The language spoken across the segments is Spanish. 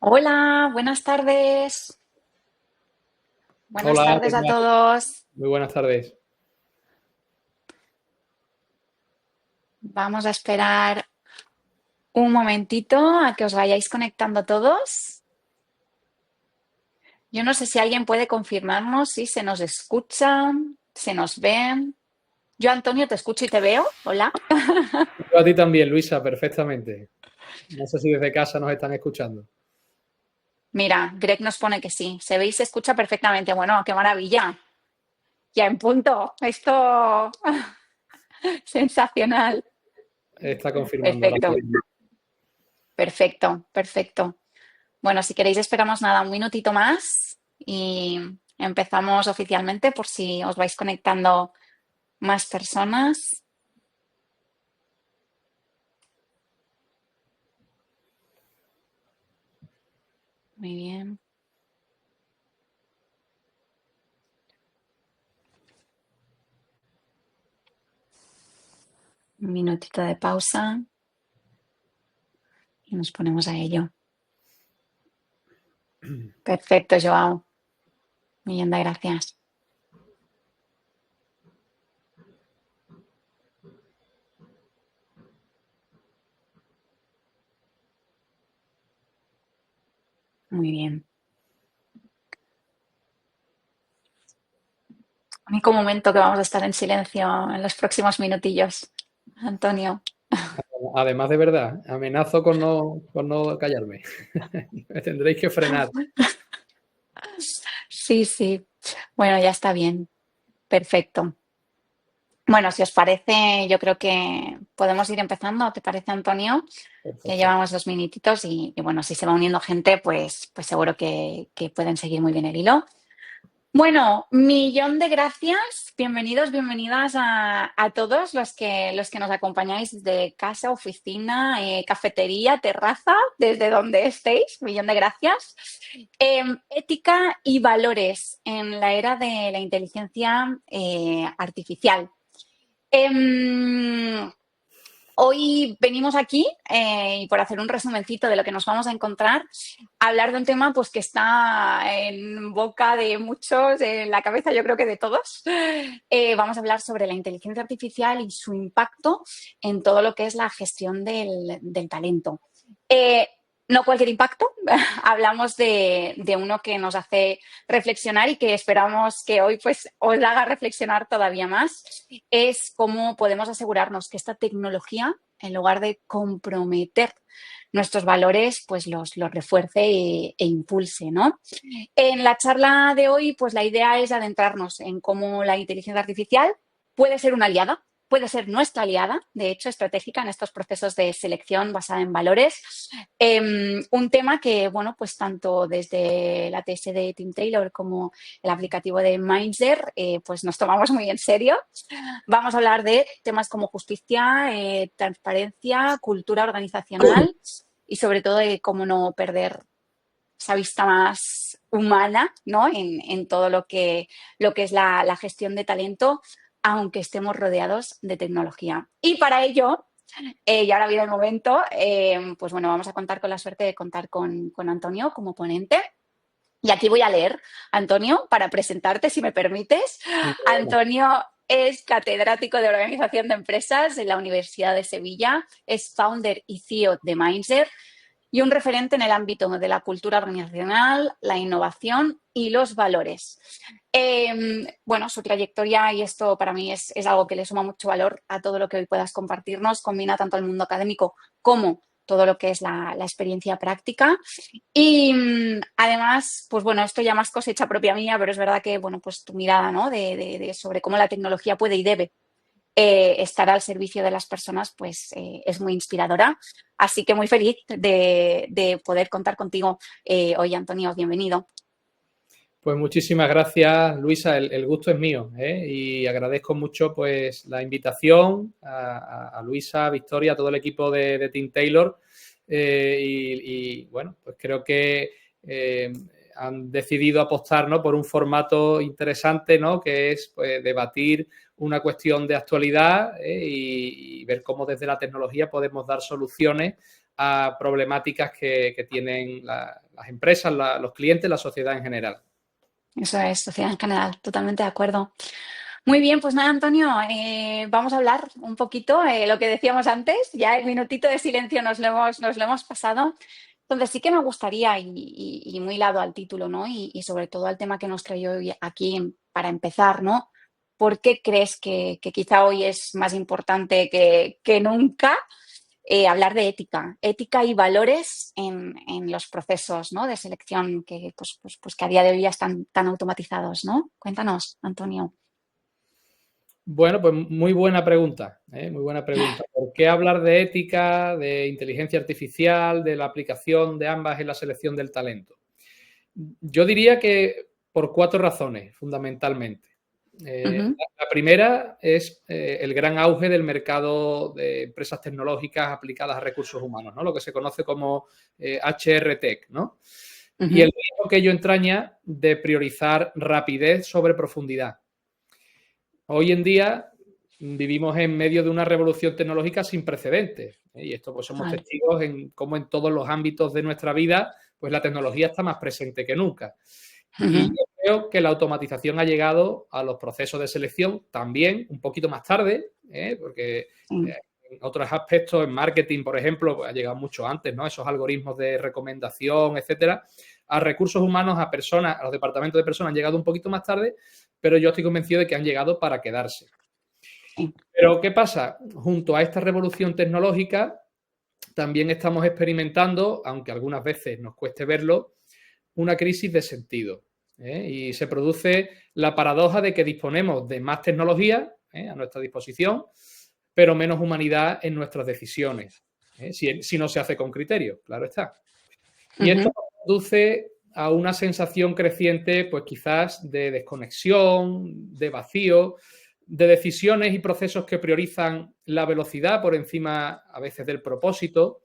Hola, buenas tardes. Buenas Hola, ¿qué tardes a tal? todos. Muy buenas tardes. Vamos a esperar un momentito a que os vayáis conectando todos. Yo no sé si alguien puede confirmarnos si se nos escucha, se nos ve. Yo, Antonio, te escucho y te veo. Hola. Yo a ti también, Luisa, perfectamente. No sé si desde casa nos están escuchando. Mira, Greg nos pone que sí. Se ve y se escucha perfectamente. Bueno, qué maravilla. Ya en punto. Esto sensacional. Está confirmando ahora Perfecto, mismo. perfecto, perfecto. Bueno, si queréis esperamos nada, un minutito más y empezamos oficialmente por si os vais conectando más personas. Muy bien. Un minutito de pausa y nos ponemos a ello. Perfecto, Joao. Millón de gracias. Muy bien. Único momento que vamos a estar en silencio en los próximos minutillos. Antonio. Además, de verdad, amenazo con no callarme. Me tendréis que frenar. Sí, sí. Bueno, ya está bien. Perfecto. Bueno, si os parece, yo creo que podemos ir empezando. ¿Te parece, Antonio? Ya Perfecto. llevamos 2 minutitos y bueno, si se va uniendo gente, pues seguro que pueden seguir muy bien el hilo. Bueno, millón de gracias. Bienvenidos, bienvenidas a todos los que nos acompañáis desde casa, oficina, cafetería, terraza, desde donde estéis. Millón de gracias. Ética y valores en la era de la inteligencia artificial. Em, Hoy venimos aquí, y por hacer un resumencito de lo que nos vamos a encontrar, a hablar de un tema pues, que está en boca de muchos, en la cabeza yo creo que de todos. Vamos a hablar sobre la inteligencia artificial y su impacto en todo lo que es la gestión del talento. Eh, no cualquier impacto, hablamos de uno que nos hace reflexionar y que esperamos que hoy pues, os haga reflexionar todavía más, es cómo podemos asegurarnos que esta tecnología, en lugar de comprometer nuestros valores, pues los refuerce e impulse, ¿no? En la charla de hoy, pues la idea es adentrarnos en cómo la inteligencia artificial puede ser una aliada, puede ser nuestra aliada, de hecho, estratégica en estos procesos de selección basada en valores. Un tema que, bueno, pues tanto desde la TS de Tim Taylor como el aplicativo de Mindser, pues nos tomamos muy en serio. Vamos a hablar de temas como justicia, transparencia, cultura organizacional y sobre todo de cómo no perder esa vista más humana, ¿no? En todo lo que es la gestión de talento, aunque estemos rodeados de tecnología. Y para ello, y ahora viene el momento, pues bueno, vamos a contar con la suerte de contar con Antonio como ponente. Y aquí voy a leer, Antonio, para presentarte, si me permites. Sin problema. Antonio es catedrático de Organización de Empresas en la Universidad de Sevilla, es founder y CEO de Mindset y un referente en el ámbito de la cultura organizacional, la innovación y los valores. Bueno, su trayectoria, y esto para mí es algo que le suma mucho valor a todo lo que hoy puedas compartirnos, combina tanto el mundo académico como todo lo que es la experiencia práctica. Y además, pues bueno, esto ya más cosecha propia mía, pero es verdad que, bueno, pues tu mirada, ¿no? De sobre cómo la tecnología puede y debe estar al servicio de las personas, pues es muy inspiradora. Así que muy feliz de poder contar contigo hoy, Antonio. Bienvenido. Pues muchísimas gracias, Luisa. El gusto es mío, ¿eh? Y agradezco mucho pues la invitación a Luisa, a Victoria, a todo el equipo de Team Taylor. Bueno, pues creo que han decidido apostar, ¿no?, por un formato interesante, ¿no?, que es pues, debatir una cuestión de actualidad, y ver cómo desde la tecnología podemos dar soluciones a problemáticas que tienen las empresas, los clientes, la sociedad en general. Eso es, sociedad en general, totalmente de acuerdo. Muy bien, pues nada, Antonio, vamos a hablar un poquito, lo que decíamos antes, ya el minutito de silencio nos lo hemos pasado. Entonces sí que me gustaría, y muy hilado al título, ¿no? Y sobre todo al tema que nos trae hoy aquí para empezar, ¿no? ¿Por qué crees que quizá hoy es más importante que nunca hablar de ética y valores en los procesos, ¿no? De selección pues que a día de hoy ya están tan automatizados, ¿no? Cuéntanos, Antonio. Bueno, pues muy buena pregunta, muy buena pregunta. ¿Por qué hablar de ética, de inteligencia artificial, de la aplicación de ambas en la selección del talento? Yo diría que por 4 razones, fundamentalmente. La primera es el gran auge del mercado de empresas tecnológicas aplicadas a recursos humanos, ¿no? Lo que se conoce como HR Tech, ¿no? Y el riesgo que ello entraña de priorizar rapidez sobre profundidad. Hoy en día vivimos en medio de una revolución tecnológica sin precedentes, y esto pues somos testigos en cómo en todos los ámbitos de nuestra vida pues la tecnología está más presente que nunca. Y yo creo que la automatización ha llegado a los procesos de selección también un poquito más tarde, porque en otros aspectos, en marketing, por ejemplo, pues ha llegado mucho antes, ¿no? Esos algoritmos de recomendación, etcétera. A recursos humanos, a personas, a los departamentos de personas han llegado un poquito más tarde, pero yo estoy convencido de que han llegado para quedarse. Pero ¿qué pasa? Junto a esta revolución tecnológica también estamos experimentando, aunque algunas veces nos cueste verlo, una crisis de sentido. Y se produce la paradoja de que disponemos de más tecnología a nuestra disposición, pero menos humanidad en nuestras decisiones, si no se hace con criterio, claro está. Y esto conduce a una sensación creciente, pues quizás de desconexión, de vacío, de decisiones y procesos que priorizan la velocidad por encima a veces del propósito.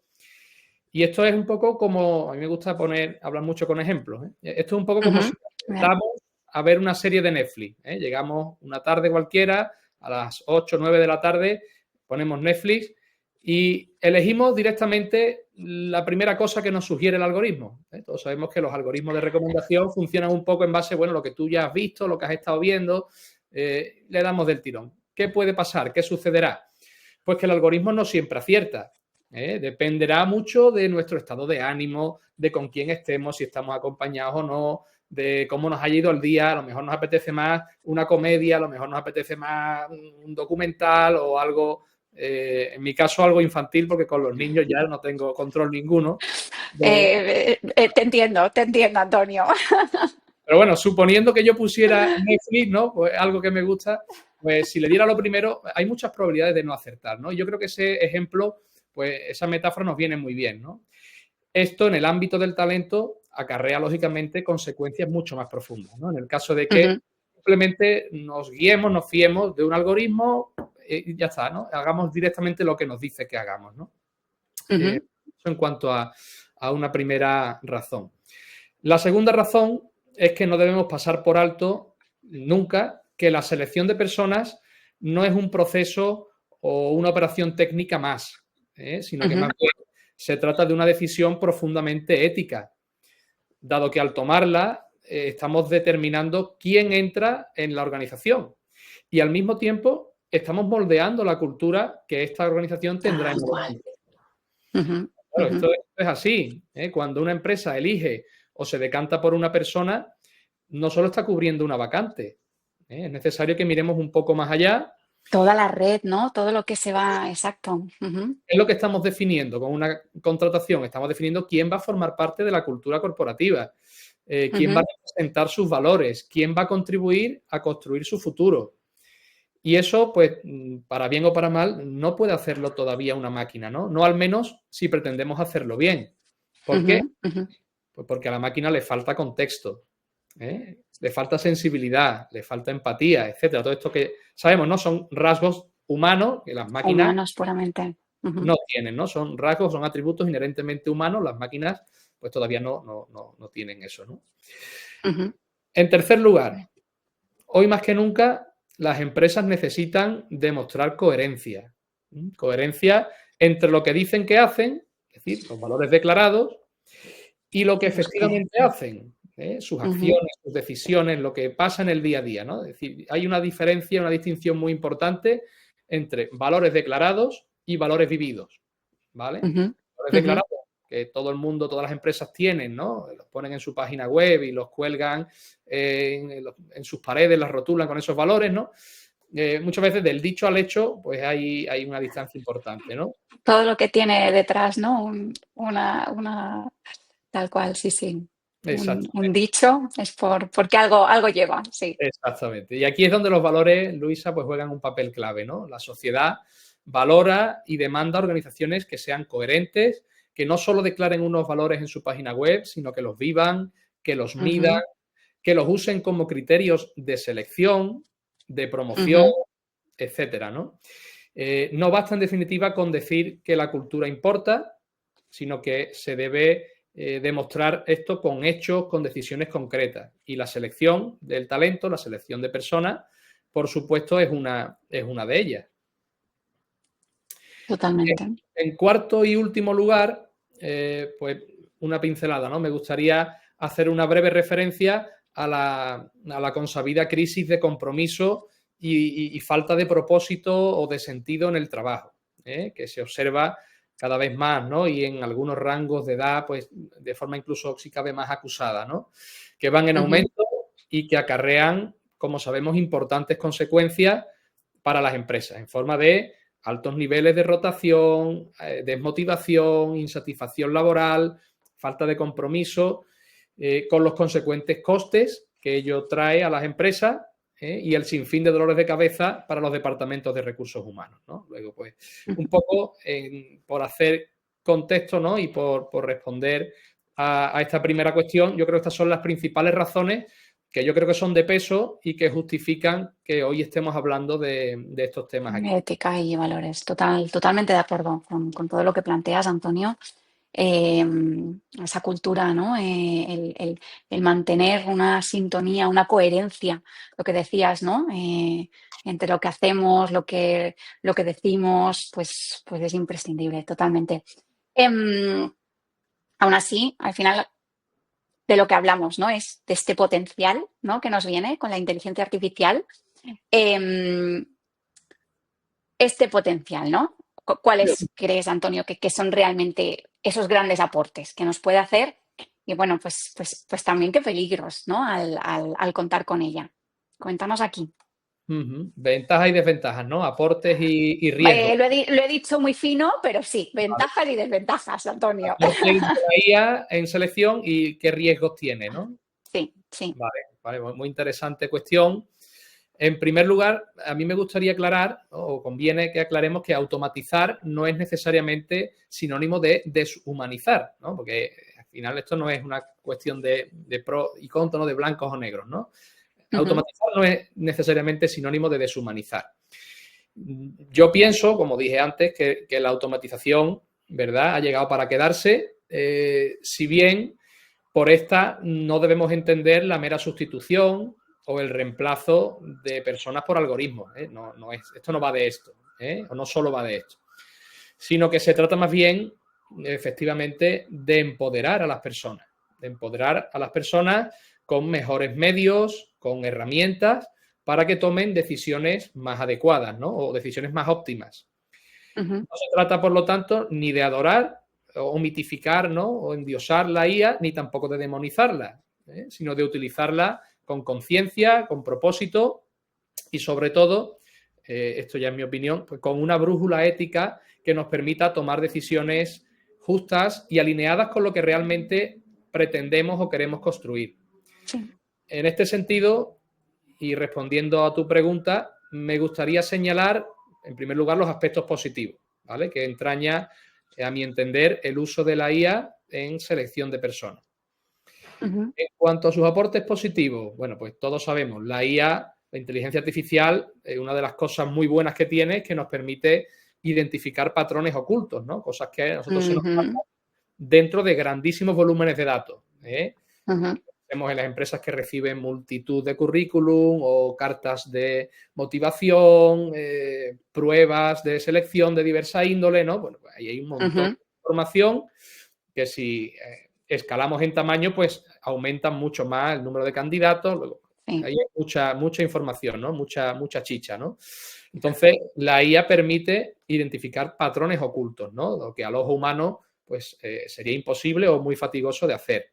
Y esto es un poco como, a mí me gusta hablar mucho con ejemplos. Esto es un poco como si intentamos a ver una serie de Netflix. Llegamos una tarde cualquiera, a las 8 o 9 de la tarde, ponemos Netflix y elegimos directamente la primera cosa que nos sugiere el algoritmo. Todos sabemos que los algoritmos de recomendación funcionan un poco en base, bueno, lo que tú ya has visto, lo que has estado viendo, le damos del tirón. ¿Qué puede pasar? ¿Qué sucederá? Pues que el algoritmo no siempre acierta. Dependerá mucho de nuestro estado de ánimo, de con quién estemos, si estamos acompañados o no, de cómo nos haya ido el día. A lo mejor nos apetece más una comedia, a lo mejor nos apetece más un documental o algo, en mi caso algo infantil, porque con los niños ya no tengo control ninguno. Te entiendo, Antonio. Pero bueno, suponiendo que yo pusiera Netflix, ¿no? Pues algo que me gusta, pues si le diera lo primero, hay muchas probabilidades de no acertar, ¿no? Yo creo que ese ejemplo, pues esa metáfora nos viene muy bien, ¿no? Esto en el ámbito del talento acarrea, lógicamente, consecuencias mucho más profundas, ¿no? En el caso de que simplemente nos guiemos, nos fiemos de un algoritmo y ya está, ¿no? Hagamos directamente lo que nos dice que hagamos, ¿no? Eso en cuanto a una primera razón. La segunda razón es que no debemos pasar por alto nunca que la selección de personas no es un proceso o una operación técnica más, sino que más bien se trata de una decisión profundamente ética, dado que al tomarla estamos determinando quién entra en la organización y al mismo tiempo estamos moldeando la cultura que esta organización tendrá en el futuro. Claro, esto es así. Cuando una empresa elige o se decanta por una persona, no solo está cubriendo una vacante. Es necesario que miremos un poco más allá. Toda la red, ¿no? Todo lo que se va, exacto. Es lo que estamos definiendo con una contratación. Estamos definiendo quién va a formar parte de la cultura corporativa, quién va a representar sus valores, quién va a contribuir a construir su futuro. Y eso, pues, para bien o para mal, no puede hacerlo todavía una máquina, ¿no? No al menos si pretendemos hacerlo bien. ¿Por qué? Pues porque a la máquina le falta contexto, le falta sensibilidad, le falta empatía, etcétera. Todo esto que sabemos, ¿no? Son rasgos humanos que las máquinas humanos puramente no tienen, ¿no? Son rasgos, son atributos inherentemente humanos. Las máquinas, pues, todavía no tienen eso, ¿no? En tercer lugar, hoy más que nunca las empresas necesitan demostrar coherencia. Coherencia entre lo que dicen que hacen, es decir, los valores declarados y lo que efectivamente hacen, sus acciones, sus decisiones, lo que pasa en el día a día, ¿no? Es decir, hay una diferencia, una distinción muy importante entre valores declarados y valores vividos, ¿vale? Valores declarados que todo el mundo, todas las empresas tienen, ¿no? Los ponen en su página web y los cuelgan en sus paredes, las rotulan con esos valores, ¿no? Muchas veces del dicho al hecho, pues hay una distancia importante, ¿no? Todo lo que tiene detrás, ¿no? Una tal cual, sí, sí. Un dicho es porque algo lleva, sí. Exactamente. Y aquí es donde los valores, Luisa, pues juegan un papel clave, ¿no? La sociedad valora y demanda organizaciones que sean coherentes, que no solo declaren unos valores en su página web, sino que los vivan, que los midan, que los usen como criterios de selección, de promoción, etcétera, ¿no? No basta en definitiva con decir que la cultura importa, sino que se debe demostrar esto con hechos, con decisiones concretas. Y la selección del talento, la selección de personas, por supuesto, es una de ellas. Totalmente. En cuarto y último lugar, pues una pincelada, ¿no? Me gustaría hacer una breve referencia a la consabida crisis de compromiso y falta de propósito o de sentido en el trabajo, que se observa cada vez más, ¿no? Y en algunos rangos de edad, pues de forma incluso, si cabe, más acusada, ¿no? Que van en aumento y que acarrean, como sabemos, importantes consecuencias para las empresas en forma de altos niveles de rotación, desmotivación, insatisfacción laboral, falta de compromiso, con los consecuentes costes que ello trae a las empresas y el sinfín de dolores de cabeza para los departamentos de recursos humanos, ¿no? Luego, pues, un poco por hacer contexto, ¿no? Y por responder a esta primera cuestión, yo creo que estas son las principales razones que yo creo que son de peso y que justifican que hoy estemos hablando de estos temas aquí. Ética y valores. Totalmente de acuerdo con todo lo que planteas, Antonio. Esa cultura, ¿no? El mantener una sintonía, una coherencia, lo que decías, ¿no? Entre lo que hacemos, lo que decimos, pues es imprescindible, totalmente. Aún así, al final de lo que hablamos, ¿no? Es de este potencial, ¿no? Que nos viene con la inteligencia artificial. Este potencial, ¿no? ¿Cuáles crees, Antonio, que son realmente esos grandes aportes que nos puede hacer? Y bueno, pues también qué peligros, ¿no? Al contar con ella. Cuéntanos aquí. Ventajas y desventajas, ¿no? Aportes y riesgos. Lo he dicho muy fino, pero sí, ventajas y desventajas, Antonio. Aportes de la IA en selección y qué riesgos tiene, ¿no? Sí, sí. Vale, muy interesante cuestión. En primer lugar, a mí me gustaría aclarar, o conviene que aclaremos que automatizar no es necesariamente sinónimo de deshumanizar, ¿no? Porque al final esto no es una cuestión de pro y contra, ¿no? De blancos o negros, ¿no? Automatizar no es necesariamente sinónimo de deshumanizar. Yo pienso, como dije antes, que la automatización, ¿verdad?, ha llegado para quedarse, si bien por esta no debemos entender la mera sustitución o el reemplazo de personas por algoritmos. Esto no va de esto, o no solo va de esto, sino que se trata más bien, efectivamente, de empoderar a las personas con mejores medios, con herramientas, para que tomen decisiones más adecuadas, ¿no? O decisiones más óptimas. No se trata, por lo tanto, ni de adorar o mitificar, ¿no? O endiosar la IA, ni tampoco de demonizarla, sino de utilizarla con conciencia, con propósito y, sobre todo, esto ya es mi opinión, pues con una brújula ética que nos permita tomar decisiones justas y alineadas con lo que realmente pretendemos o queremos construir. Sí. En este sentido, y respondiendo a tu pregunta, me gustaría señalar, en primer lugar, los aspectos positivos, ¿vale?, que entraña, a mi entender, el uso de la IA en selección de personas. En cuanto a sus aportes positivos, bueno, pues todos sabemos, la IA, la inteligencia artificial, una de las cosas muy buenas que tiene es que nos permite identificar patrones ocultos, ¿no? Cosas que a nosotros se nos pasan dentro de grandísimos volúmenes de datos. Vemos en las empresas que reciben multitud de currículum o cartas de motivación, pruebas de selección de diversa índole, ¿no? Bueno, pues ahí hay un montón de información que si escalamos en tamaño, pues aumenta mucho más el número de candidatos. Luego, Sí. ahí hay mucha información, ¿no? Mucha chicha, ¿no? Entonces, la IA permite identificar patrones ocultos, ¿no? Lo que al ojo humano pues, sería imposible o muy fatigoso de hacer.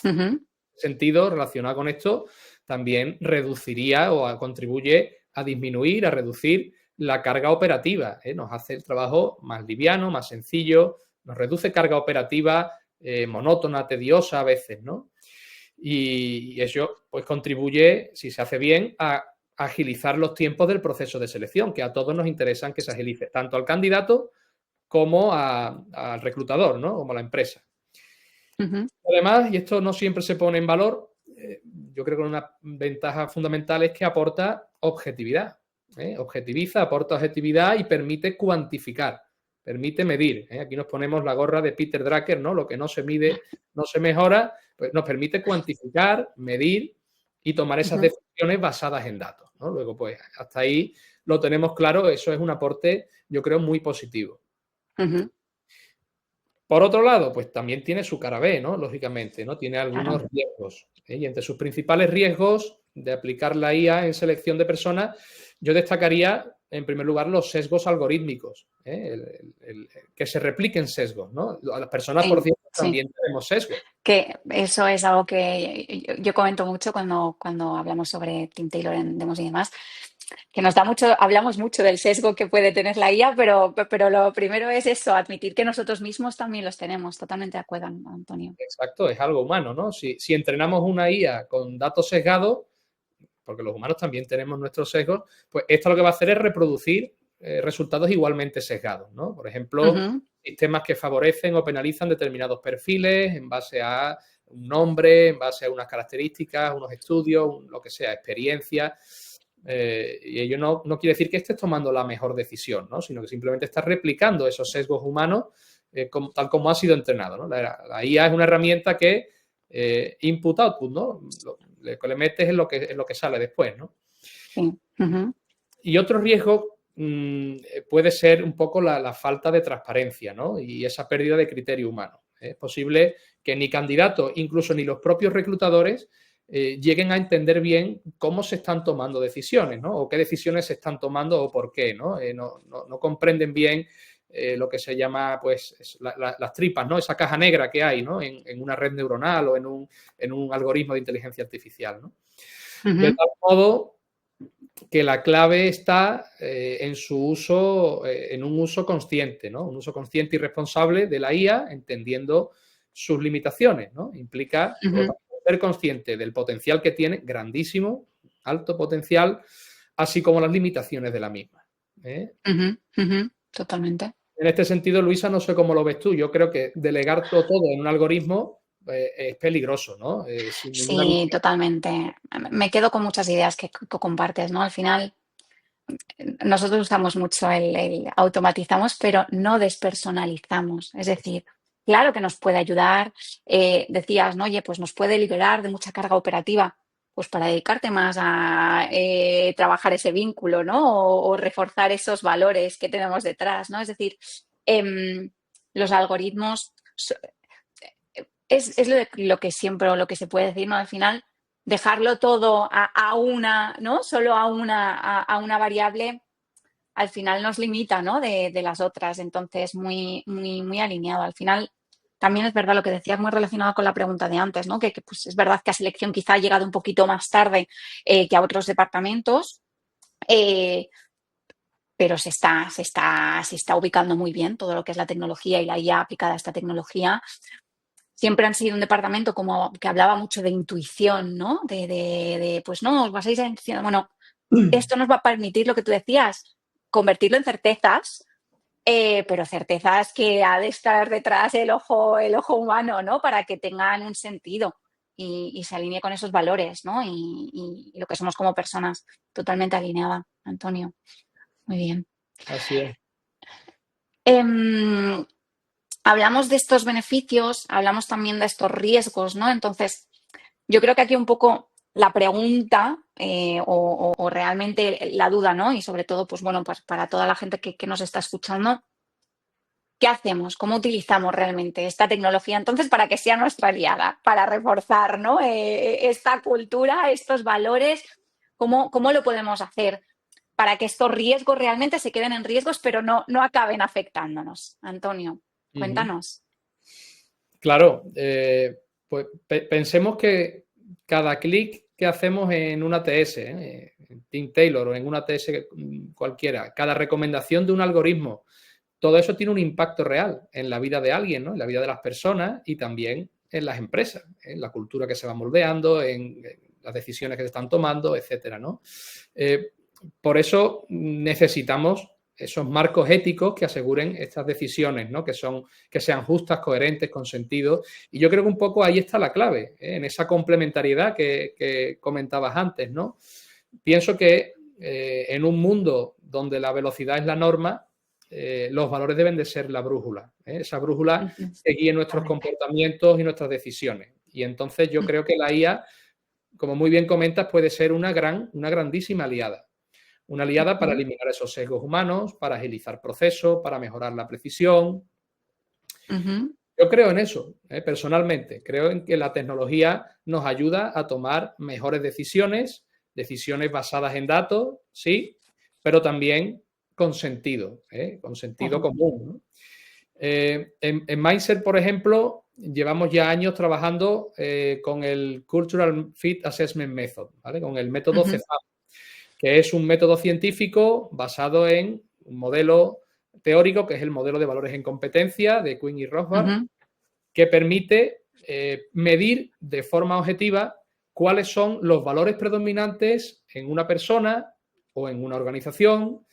Uh-huh. En ese sentido, relacionado con esto, también reduciría o contribuye a disminuir, a reducir la carga operativa. Nos hace el trabajo más liviano, más sencillo, nos reduce carga operativa monótona, tediosa a veces, ¿no? Y eso pues contribuye, si se hace bien, a agilizar los tiempos del proceso de selección, que a todos nos interesan que se agilice, tanto al candidato como al reclutador, ¿no? Como a la empresa. Uh-huh. Además, y esto no siempre se pone en valor, yo creo que una ventaja fundamental es que aporta objetividad. Objetiviza, aporta objetividad y permite cuantificar, permite medir. Aquí nos ponemos la gorra de Peter Drucker, ¿no? Lo que no se mide no se mejora, pues nos permite cuantificar, medir y tomar esas decisiones basadas en datos, ¿no? Luego, pues hasta ahí lo tenemos claro, eso es un aporte, yo creo, muy positivo. Uh-huh. Por otro lado, pues también tiene su cara B, ¿no? Lógicamente, ¿no? Tiene algunos riesgos. Y entre sus principales riesgos de aplicar la IA en selección de personas, yo destacaría, en primer lugar, los sesgos algorítmicos. Que se repliquen sesgos, ¿no? Las personas, por cierto, también tenemos sesgos. Que eso es algo que yo comento mucho cuando hablamos sobre Tim Taylor en Demos y demás, que hablamos mucho del sesgo que puede tener la IA, pero lo primero es eso, admitir que nosotros mismos también los tenemos. Totalmente de acuerdo, Antonio. Exacto, es algo humano, ¿no? Si entrenamos una IA con datos sesgados, porque los humanos también tenemos nuestros sesgos, pues esto lo que va a hacer es reproducir resultados igualmente sesgados, ¿no? Por ejemplo, sistemas que favorecen o penalizan determinados perfiles en base a un nombre, en base a unas características, unos estudios, lo que sea, experiencia. Y ello no quiere decir que estés tomando la mejor decisión, ¿no? Sino que simplemente estás replicando esos sesgos humanos tal como ha sido entrenado, ¿no? La IA es una herramienta que input-output, ¿no? Lo que le metes es lo que sale después, ¿no? Sí. Y otro riesgo puede ser un poco la falta de transparencia, ¿no? Y esa pérdida de criterio humano. Es posible que ni candidatos, incluso ni los propios reclutadores, lleguen a entender bien cómo se están tomando decisiones, ¿no? O qué decisiones se están tomando o por qué, ¿no? No comprenden bien lo que se llama, pues, las tripas, ¿no? Esa caja negra que hay, ¿no? En una red neuronal o en un algoritmo de inteligencia artificial, ¿no? De tal modo que la clave está en su uso, en un uso consciente, ¿no? Un uso consciente y responsable de la IA, entendiendo sus limitaciones, ¿no? Implica ser consciente del potencial que tiene, grandísimo, alto potencial, así como las limitaciones de la misma. Totalmente. En este sentido, Luisa, no sé cómo lo ves tú. Yo creo que delegar todo en un algoritmo es peligroso, ¿no? Sí, totalmente. Me quedo con muchas ideas que compartes, ¿no? Al final, nosotros usamos mucho el automatizamos, pero no despersonalizamos. Es decir, claro que nos puede ayudar. Decías, ¿no? Oye, pues nos puede liberar de mucha carga operativa, pues para dedicarte más a trabajar ese vínculo, ¿no? O reforzar esos valores que tenemos detrás, ¿no? Es decir, los algoritmos es lo que siempre, o lo que se puede decir, ¿no? Al final, dejarlo todo a una, ¿no? Solo a una variable, al final nos limita, ¿no? De las otras. Entonces, muy alineado. Al final, también es verdad lo que decías, muy relacionado con la pregunta de antes, ¿no? Que pues es verdad que a selección quizá ha llegado un poquito más tarde que a otros departamentos, pero se está ubicando muy bien todo lo que es la tecnología y la IA aplicada a esta tecnología. Siempre han sido un departamento como que hablaba mucho de intuición, ¿no? Pues no, os basáis en intuición. Bueno, esto nos va a permitir lo que tú decías, convertirlo en certezas, pero certezas que ha de estar detrás el ojo humano, ¿no? Para que tengan un sentido y se alinee con esos valores, ¿no? Y lo que somos como personas. Totalmente alineada, Antonio. Muy bien. Así es. Hablamos de estos beneficios, hablamos también de estos riesgos, ¿no? Entonces, yo creo que aquí un poco la pregunta o realmente la duda, ¿no? Y sobre todo, pues bueno, pues para toda la gente que nos está escuchando, ¿qué hacemos? ¿Cómo utilizamos realmente esta tecnología entonces para que sea nuestra aliada, para reforzar, ¿no? Esta cultura, estos valores? ¿Cómo lo podemos hacer para que estos riesgos realmente se queden en riesgos, pero no acaben afectándonos? Antonio, Ujú. cuéntanos. Claro, pues pensemos que cada clic que hacemos en una ATS, en Team Taylor o en una ATS cualquiera, cada recomendación de un algoritmo, todo eso tiene un impacto real en la vida de alguien, ¿no? En la vida de las personas y también en las empresas, en la cultura que se va moldeando, en las decisiones que se están tomando, etcétera, ¿no? Por eso necesitamos esos marcos éticos que aseguren estas decisiones, ¿no? Que sean justas, coherentes, con sentido. Y yo creo que un poco ahí está la clave, en esa complementariedad que comentabas antes, ¿no? Pienso que en un mundo donde la velocidad es la norma, los valores deben de ser la brújula. Esa brújula que guíe nuestros comportamientos y nuestras decisiones. Y entonces yo creo que la IA, como muy bien comentas, puede ser una grandísima aliada. Una aliada para eliminar esos sesgos humanos, para agilizar procesos, para mejorar la precisión. Yo creo en eso, personalmente. Creo en que la tecnología nos ayuda a tomar mejores decisiones, decisiones basadas en datos, sí, pero también con sentido común, ¿no? En Mindset, por ejemplo, llevamos ya años trabajando con el Cultural Fit Assessment Method, ¿vale? Con el método CEFAM, que es un método científico basado en un modelo teórico, que es el modelo de valores en competencia de Quinn y Rothbard, que permite medir de forma objetiva cuáles son los valores predominantes en una persona o en una organización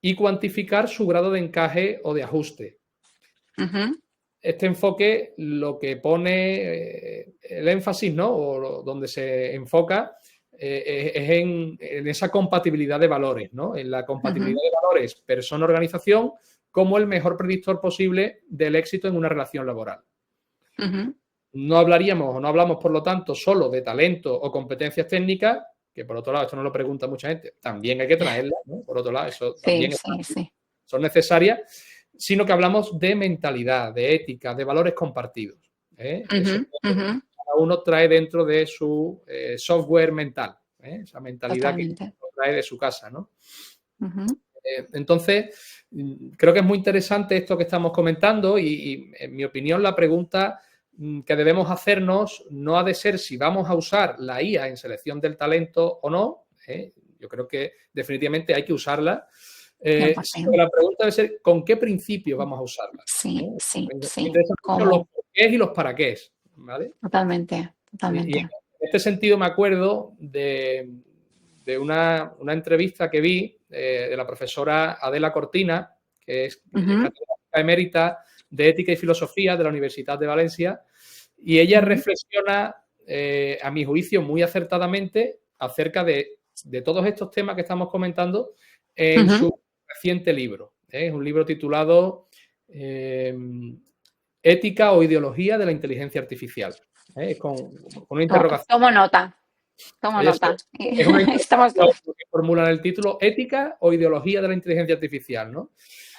y cuantificar su grado de encaje o de ajuste. Este enfoque lo que pone el énfasis, ¿no? O donde se enfoca es en esa compatibilidad de valores, ¿no? En la compatibilidad de valores persona-organización como el mejor predictor posible del éxito en una relación laboral. No hablaríamos o no hablamos, por lo tanto, solo de talento o competencias técnicas, que por otro lado, esto no lo pregunta mucha gente, también hay que traerlas, ¿no? Por otro lado, eso también son necesarias, sino que hablamos de mentalidad, de ética, de valores compartidos. Eso cada uno trae dentro de su software mental, esa mentalidad que trae de su casa, ¿no? Entonces, creo que es muy interesante esto que estamos comentando y, en mi opinión, la pregunta que debemos hacernos no ha de ser si vamos a usar la IA en selección del talento o no. Yo creo que definitivamente hay que usarla. Sino que la pregunta debe ser ¿con qué principio vamos a usarla? Sí. Me interesan mucho los por qué y los para qué, ¿vale? Totalmente. Y en este sentido me acuerdo de una entrevista que vi de la profesora Adela Cortina, que es catedrática emérita de Ética y Filosofía de la Universidad de Valencia, y ella reflexiona, a mi juicio, muy acertadamente acerca de todos estos temas que estamos comentando en su reciente libro. Es un libro titulado Ética o ideología de la inteligencia artificial. Con una interrogación. Tomo nota. Es una interrogación que formula en el título Ética o ideología de la inteligencia artificial, ¿no?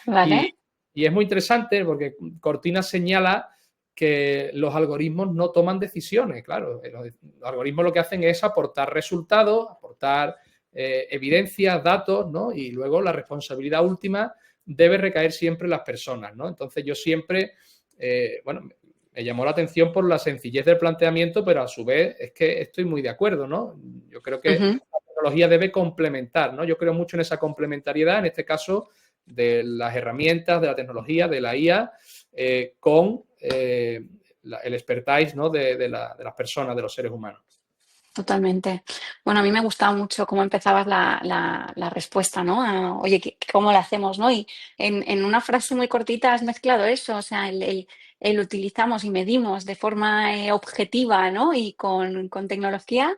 Vale. Y es muy interesante porque Cortina señala que los algoritmos no toman decisiones, claro. Los algoritmos lo que hacen es aportar resultados, aportar evidencias, datos, ¿no? Y luego la responsabilidad última debe recaer siempre en las personas, ¿no? Entonces yo siempre, me llamó la atención por la sencillez del planteamiento, pero a su vez es que estoy muy de acuerdo, ¿no? Yo creo que la tecnología debe complementar, ¿no? Yo creo mucho en esa complementariedad, en este caso, de las herramientas, de la tecnología, de la IA, con el expertise, ¿no? de las personas, de los seres humanos. Totalmente. Bueno, a mí me gustaba mucho cómo empezabas la respuesta, ¿no? Oye, ¿cómo lo hacemos, no? Y en una frase muy cortita has mezclado eso, o sea, el utilizamos y medimos de forma objetiva, ¿no? Y con tecnología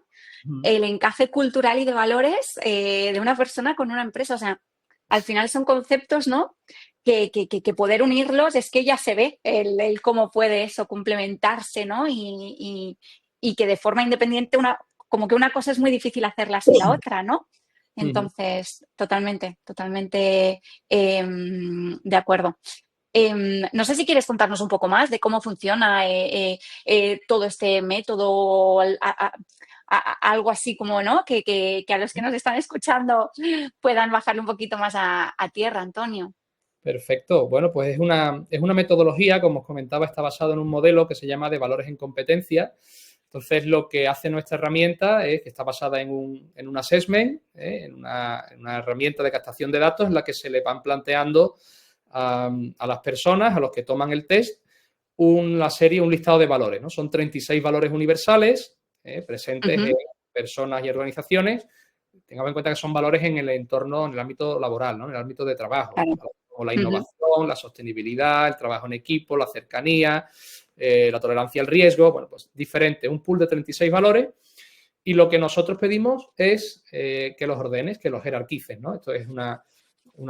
el encaje cultural y de valores de una persona con una empresa. O sea, al final son conceptos, ¿no? Que poder unirlos es que ya se ve el cómo puede eso complementarse, ¿no? Y que de forma independiente, como que una cosa es muy difícil hacerla sin la otra, ¿no? Entonces, totalmente de acuerdo. No sé si quieres contarnos un poco más de cómo funciona todo este método, algo así como, ¿no? Que a los que nos están escuchando puedan bajarle un poquito más a tierra, Antonio. Perfecto. Bueno, pues es una metodología, como os comentaba, está basado en un modelo que se llama de valores en competencia. Entonces, lo que hace nuestra herramienta es que está basada en un assessment, en una herramienta de captación de datos en la que se le van planteando a las personas, a los que toman el test, un listado de valores, ¿no? Son 36 valores universales presentes en personas y organizaciones. Tengamos en cuenta que son valores en el entorno, en el ámbito laboral, ¿no? En el ámbito de trabajo, Claro. como la innovación, la sostenibilidad, el trabajo en equipo, la cercanía, la tolerancia al riesgo, bueno, pues diferente, un pool de 36 valores. Y lo que nosotros pedimos es que los ordenes, que los jerarquices, ¿no? Esto es una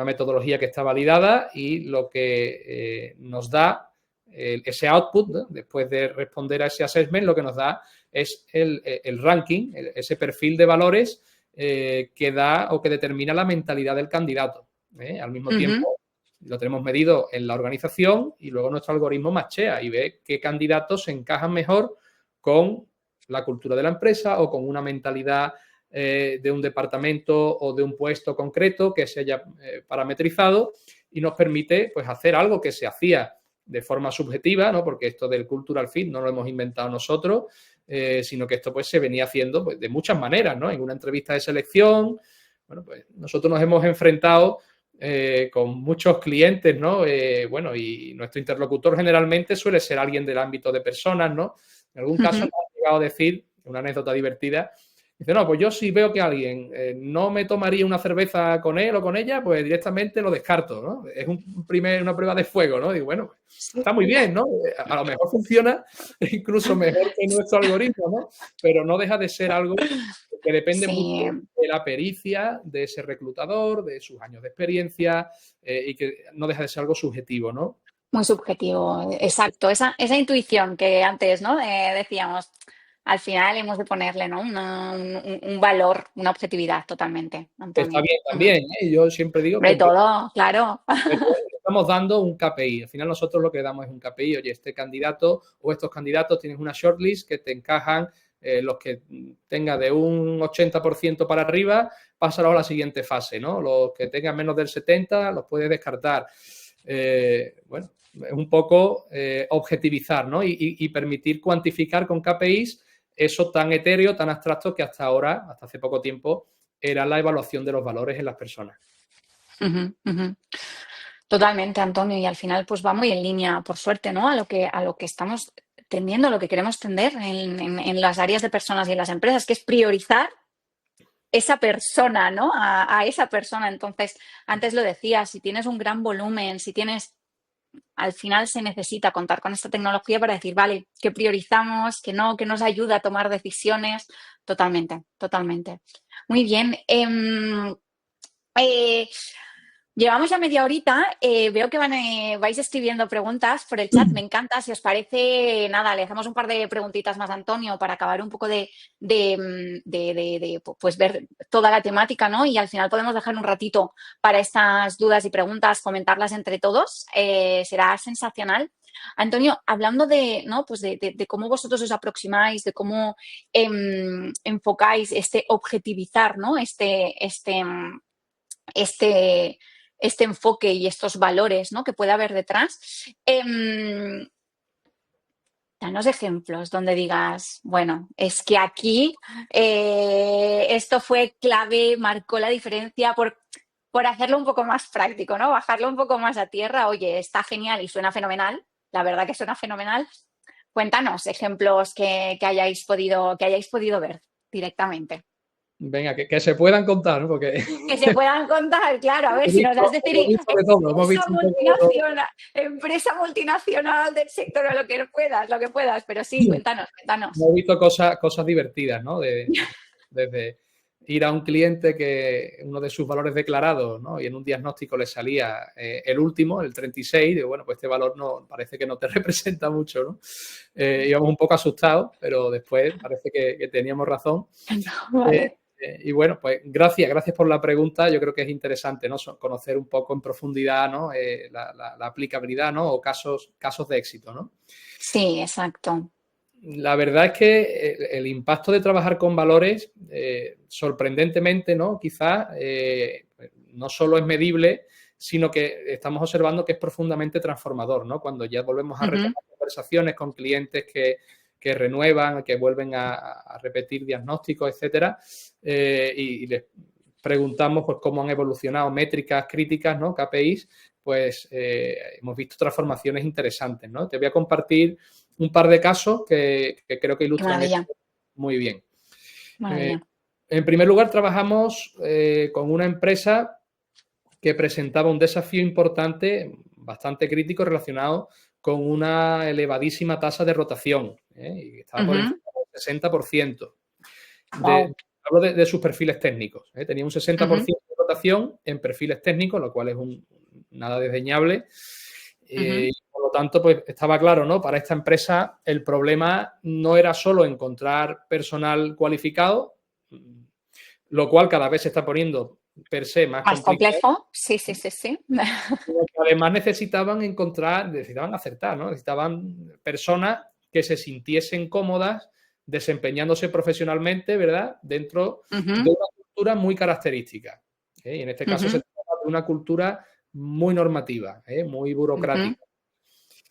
metodología que está validada y lo que nos da ese output, ¿no? Después de responder a ese assessment, lo que nos da es el ranking, ese perfil de valores que da o que determina la mentalidad del candidato. Al mismo tiempo, lo tenemos medido en la organización y luego nuestro algoritmo machea y ve qué candidatos se encajan mejor con la cultura de la empresa o con una mentalidad de un departamento o de un puesto concreto que se haya parametrizado y nos permite pues hacer algo que se hacía de forma subjetiva, ¿no? Porque esto del cultural fit no lo hemos inventado nosotros, sino que esto pues se venía haciendo pues, de muchas maneras, ¿no? En una entrevista de selección, bueno, pues nosotros nos hemos enfrentado con muchos clientes, ¿no? Bueno, y nuestro interlocutor generalmente suele ser alguien del ámbito de personas, ¿no? En algún caso nos ha llegado a decir, una anécdota divertida, dice, no, pues yo si veo que alguien no me tomaría una cerveza con él o con ella, pues directamente lo descarto, ¿no? Es una prueba de fuego, ¿no? Digo, bueno, pues, está muy bien, ¿no? A lo mejor funciona incluso mejor que nuestro algoritmo, ¿no? Pero no deja de ser algo que depende Sí, mucho de la pericia de ese reclutador, de sus años de experiencia y que no deja de ser algo subjetivo, ¿no? muy subjetivo, exacto. Esa intuición que antes, ¿no? Decíamos, al final hemos de ponerle, ¿no? Un valor, una objetividad totalmente, Está Antonio. bien también, ¿eh? Yo siempre digo De que todo, claro. estamos dando un KPI. Al final nosotros lo que damos es un KPI. Oye, este candidato o estos candidatos tienes una shortlist que te encajan, los que tenga de un 80% para arriba, pásalo a la siguiente fase, ¿no? Los que tengan menos del 70% los puedes descartar. Bueno, es un poco objetivizar, ¿no? Y permitir cuantificar con KPIs eso tan etéreo, tan abstracto que hasta ahora, hasta hace poco tiempo, era la evaluación de los valores en las personas. Totalmente, Antonio, y al final pues va muy en línea, por suerte, ¿no? A lo que estamos tendiendo, a lo que queremos tender en las áreas de personas y en las empresas, que es priorizar esa persona, ¿no? A esa persona. Entonces, antes lo decía, si tienes un gran volumen, al final se necesita contar con esta tecnología para decir, vale, ¿qué priorizamos? ¿Qué no? ¿Qué nos ayuda a tomar decisiones? Totalmente, totalmente. Muy bien. Eh, Llevamos ya media horita. Veo que vais escribiendo preguntas por el chat. Me encanta. Si os parece, nada, le hacemos un par de preguntitas más a Antonio para acabar un poco pues ver toda la temática, ¿no? Y al final podemos dejar un ratito para estas dudas y preguntas, comentarlas entre todos. Será sensacional. Antonio, hablando ¿no? Pues de cómo vosotros os aproximáis, de cómo enfocáis este objetivizar, ¿no? Este, este enfoque y estos valores, ¿no? Que puede haber detrás. Danos ejemplos donde digas, bueno, es que aquí esto fue clave, marcó la diferencia por hacerlo un poco más práctico, ¿no? Bajarlo un poco más a tierra. Oye, está genial y suena fenomenal. La verdad que suena fenomenal. Cuéntanos ejemplos que hayáis podido ver directamente. Venga, que se puedan contar, ¿no? Porque Que se puedan contar, claro. A ver, hemos si nos visto, das de decir hemos visto de todo, hemos visto un poco de todo. empresa multinacional del sector o lo que puedas, pero sí, cuéntanos, cuéntanos. Hemos visto cosas divertidas, ¿no? Desde ir a un cliente que uno de sus valores declarados, ¿no? Y en un diagnóstico le salía el último, el 36, digo, bueno, pues este valor no parece que no te representa mucho, ¿no? Íbamos un poco asustados, pero después parece que teníamos razón. Vale. Y bueno, pues gracias por la pregunta. Yo creo que es interesante, ¿no? Conocer un poco en profundidad, ¿no? La aplicabilidad, ¿no? O casos de éxito, ¿no? Sí, exacto. La verdad es que el impacto de trabajar con valores, sorprendentemente, ¿no? Quizás no solo es medible, sino que estamos observando que es profundamente transformador, ¿no? Cuando ya volvemos a retomar conversaciones con clientes que renuevan, que vuelven a repetir diagnósticos, etcétera, y les preguntamos pues, cómo han evolucionado métricas críticas, ¿no? KPIs, pues hemos visto transformaciones interesantes, ¿no? Te voy a compartir un par de casos que creo que ilustran esto muy bien. En primer lugar, trabajamos con una empresa que presentaba un desafío importante, bastante crítico, relacionado con una elevadísima tasa de rotación. Y estaba por encima del 60%. Hablo de sus perfiles técnicos. Tenía un 60% de rotación en perfiles técnicos, lo cual es nada desdeñable. Por lo tanto, pues estaba claro, ¿no? Para esta empresa el problema no era solo encontrar personal cualificado, lo cual cada vez se está poniendo per se más complejo. Sí. Además necesitaban acertar, ¿no? Necesitaban personas que se sintiesen cómodas desempeñándose profesionalmente, ¿verdad? Dentro de una cultura muy característica. Y en este caso se trata de una cultura muy normativa, muy burocrática.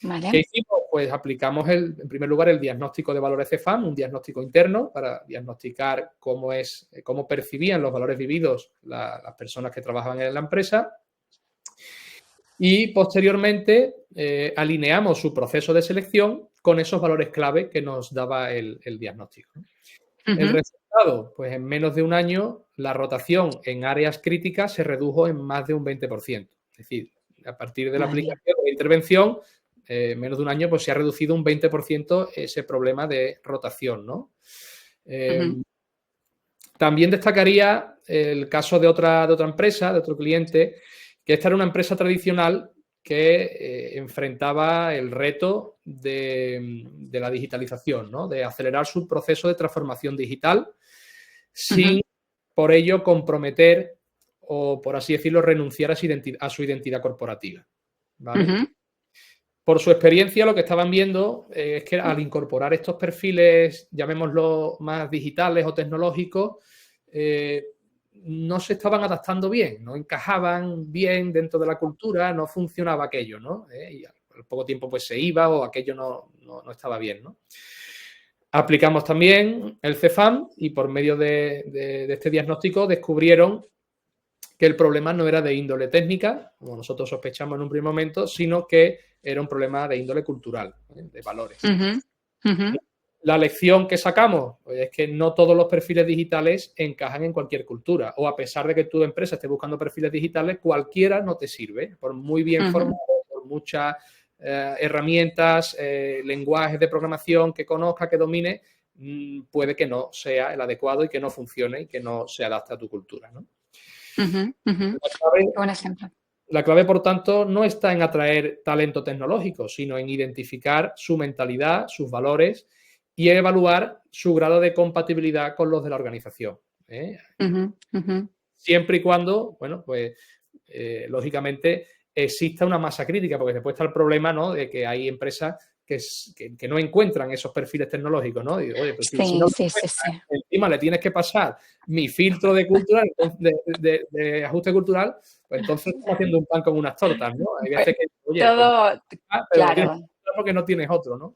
Vale. ¿Qué hicimos? Pues aplicamos en primer lugar el diagnóstico de valores CEFAM, un diagnóstico interno para diagnosticar cómo percibían los valores vividos las personas que trabajaban en la empresa. Y posteriormente alineamos su proceso de selección con esos valores clave que nos daba el diagnóstico. El resultado, pues en menos de un año la rotación en áreas críticas se redujo en más de un 20%. Es decir, a partir de la aplicación de la intervención, menos de un año, pues se ha reducido un 20% ese problema de rotación, ¿no? También destacaría el caso de otra empresa, de otro cliente, que esta era una empresa tradicional que enfrentaba el reto de la digitalización, ¿no? De acelerar su proceso de transformación digital sin, por ello, comprometer o, por así decirlo, renunciar a su identidad corporativa. ¿Vale? Por su experiencia, lo que estaban viendo es que al incorporar estos perfiles, llamémoslo más digitales o tecnológicos, no se estaban adaptando bien, no encajaban bien dentro de la cultura, no funcionaba aquello, ¿no? Y al poco tiempo pues se iba o aquello no estaba bien, ¿no? Aplicamos también el CEFAM y por medio de este diagnóstico descubrieron que el problema no era de índole técnica, como nosotros sospechamos en un primer momento, sino que era un problema de índole cultural, de valores. La lección que sacamos pues, es que no todos los perfiles digitales encajan en cualquier cultura, o a pesar de que tu empresa esté buscando perfiles digitales, cualquiera no te sirve, por muy bien formado, por muchas herramientas, lenguajes de programación que conozca, que domine, puede que no sea el adecuado y que no funcione y que no se adapte a tu cultura, ¿no? Buen ejemplo. La clave, por tanto, no está en atraer talento tecnológico, sino en identificar su mentalidad, sus valores y evaluar su grado de compatibilidad con los de la organización. Siempre y cuando, bueno, pues lógicamente exista una masa crítica, porque después está el problema, ¿no? De que hay empresas que no encuentran esos perfiles tecnológicos, ¿no? Y, oye, pues si no encima le tienes que pasar mi filtro de cultura, de ajuste cultural, pues entonces estamos haciendo un pan con unas tortas, ¿no? Hay veces que, oye, todo, pues, pero claro, porque no tienes otro, ¿no?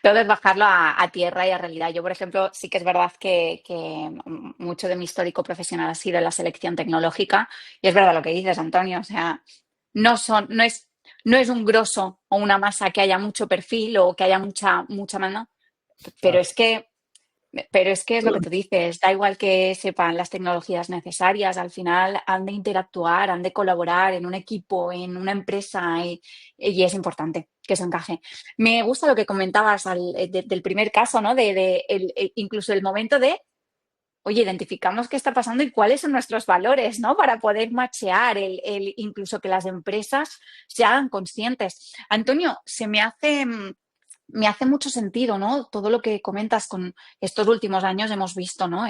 Todo es bajarlo a tierra y a realidad. Yo, por ejemplo, sí que es verdad que mucho de mi histórico profesional ha sido en la selección tecnológica y es verdad lo que dices, Antonio, o sea, no es un grosso o una masa que haya mucho perfil o que haya mucha mano, pero es que es lo que tú dices, da igual que sepan las tecnologías necesarias, al final han de interactuar, han de colaborar en un equipo, en una empresa y es importante que eso encaje. Me gusta lo que comentabas del primer caso, ¿no? Incluso el momento de, oye, identificamos qué está pasando y cuáles son nuestros valores, ¿no? Para poder machear, incluso que las empresas se hagan conscientes. Antonio, se me hace me hace mucho sentido, ¿no? Todo lo que comentas con estos últimos años hemos visto, ¿no?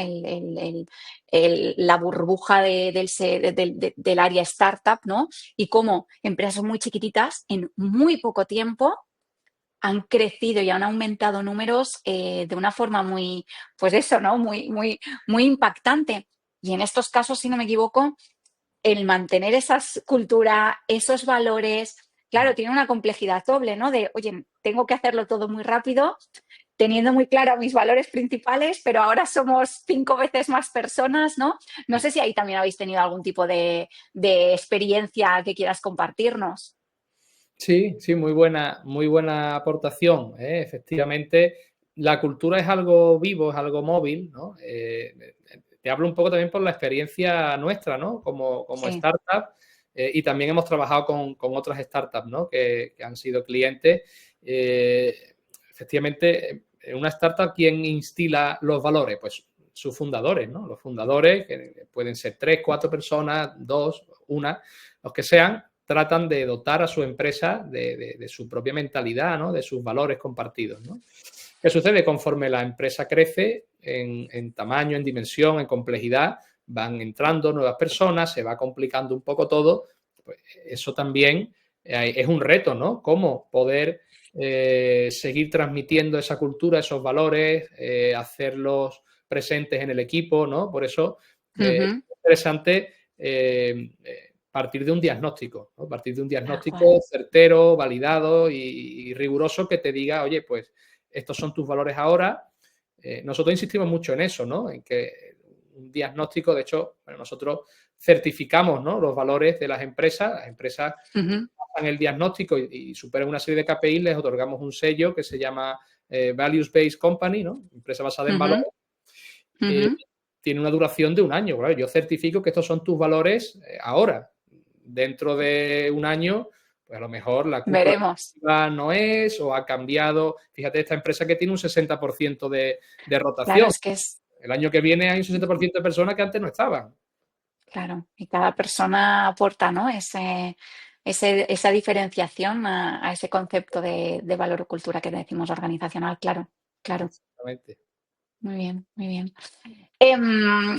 La burbuja del área startup, ¿no? Y cómo empresas muy chiquititas en muy poco tiempo han crecido y han aumentado números de una forma muy, pues eso, ¿no? Muy impactante. Y en estos casos, si no me equivoco, el mantener esa cultura, esos valores, claro, tiene una complejidad doble, ¿no? De, oye, tengo que hacerlo todo muy rápido, teniendo muy claro mis valores principales, pero ahora somos 5 veces más personas, ¿no? No sé si ahí también habéis tenido algún tipo de experiencia que quieras compartirnos. Sí, sí, muy buena aportación, ¿eh? Efectivamente, la cultura es algo vivo, es algo móvil, ¿no? Te hablo un poco también por la experiencia nuestra, ¿no? Como Sí. startup, y también hemos trabajado con otras startups, ¿no? Que han sido clientes. Efectivamente, en una startup, ¿quién instila los valores? Pues sus fundadores, ¿no? Los fundadores, que pueden ser 3, 4 personas, 2, una, los que sean, tratan de dotar a su empresa de su propia mentalidad, ¿no? De sus valores compartidos, ¿no? ¿Qué sucede? Conforme la empresa crece en tamaño, en dimensión, en complejidad, van entrando nuevas personas, se va complicando un poco todo, pues eso también es un reto, ¿no? Cómo poder seguir transmitiendo esa cultura, esos valores, hacerlos presentes en el equipo, ¿no? Por eso es Ujú. interesante partir de un diagnóstico, ¿no? Partir de un Tal cual. diagnóstico certero, validado y riguroso que te diga, oye, pues estos son tus valores ahora. Nosotros insistimos mucho en eso, ¿no? En que un diagnóstico, de hecho, bueno, nosotros certificamos, ¿no? Los valores de las empresas Ujú. pasan el diagnóstico y superan una serie de KPI, les otorgamos un sello que se llama Values Based Company, ¿no? Empresa basada en Ujú. valores. Ujú. Tiene una duración de un año. Claro, yo certifico que estos son tus valores ahora. Dentro de un año, pues a lo mejor la cúpula Veremos. no es o ha cambiado. Fíjate, esta empresa que tiene un 60% de Claro, rotación. es que es, El año que viene hay un 60% de personas que antes no estaban. claro, y cada persona aporta, ¿no? Esa diferenciación a ese concepto de valor o cultura que decimos organizacional, claro, claro. Exactamente. Muy bien, muy bien.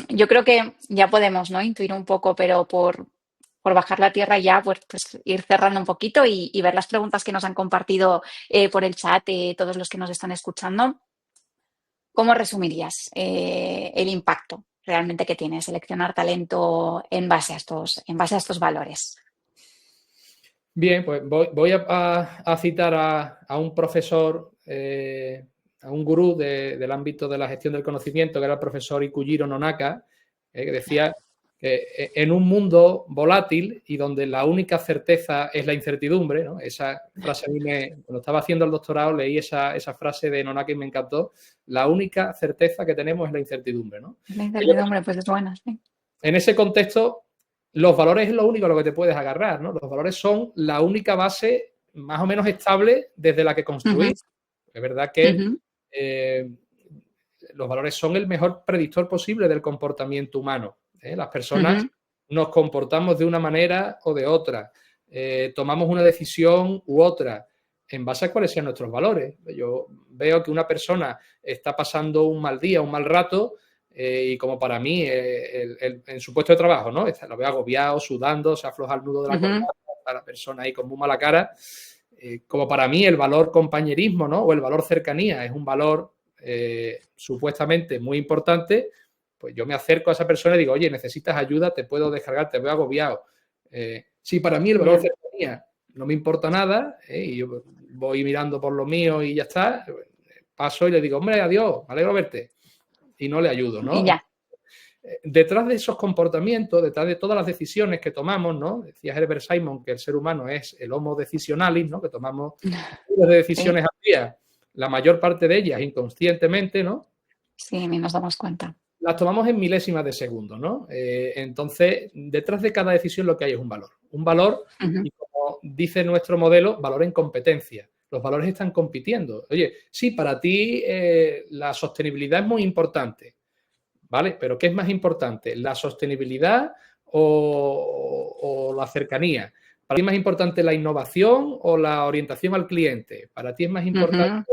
Yo creo que ya podemos, ¿no? Intuir un poco, pero por bajar la tierra ya, pues ir cerrando un poquito y ver las preguntas que nos han compartido por el chat, todos los que nos están escuchando. ¿Cómo resumirías el impacto realmente que tiene seleccionar talento en base a estos valores? Bien, pues voy a citar a un profesor, a un gurú del ámbito de la gestión del conocimiento, que era el profesor Ikujiro Nonaka, que decía que en un mundo volátil y donde la única certeza es la incertidumbre, ¿no? Esa frase a mí cuando estaba haciendo el doctorado leí esa frase de Nonaka y me encantó. La única certeza que tenemos es la incertidumbre, ¿no? La incertidumbre, pues es buena, sí. En ese contexto, los valores es lo único a lo que te puedes agarrar, ¿no? Los valores son la única base más o menos estable desde la que Ujú. construir. Es verdad que Ujú. eh, los valores son el mejor predictor posible del comportamiento humano. Las personas Ujú. nos comportamos de una manera o de otra, tomamos una decisión u otra en base a cuáles sean nuestros valores. Yo veo que una persona está pasando un mal día, un mal rato, y como para mí, en su puesto de trabajo, ¿no? Lo veo agobiado, sudando, se afloja el nudo de la Ujú. corbata, está la persona ahí con muy mala cara. Como para mí el valor compañerismo, ¿no? O el valor cercanía es un valor supuestamente muy importante, pues yo me acerco a esa persona y digo, oye, necesitas ayuda, te puedo descargar, te veo agobiado. Sí, para mí el valor Ya. cercanía no me importa nada, y yo voy mirando por lo mío y ya está, paso y le digo, hombre, adiós, me alegro de verte, y no le ayudo, Y ¿no? ya. Detrás de esos comportamientos, detrás de todas las decisiones que tomamos, ¿no? Decía Herbert Simon que el ser humano es el homo decisionalis, ¿no? Que tomamos miles de Sí, decisiones al día, la mayor parte de ellas inconscientemente, ¿no? sí, ni nos damos cuenta. Las tomamos en milésimas de segundo, ¿no? Entonces, detrás de cada decisión lo que hay es un valor. Un valor, Ujú. y como dice nuestro modelo, valor en competencia. Los valores están compitiendo. Oye, sí, para ti la sostenibilidad es muy importante, ¿vale? Pero ¿qué es más importante? ¿La sostenibilidad o la cercanía? ¿Para ti es más importante la innovación o la orientación al cliente? ¿Para ti es más importante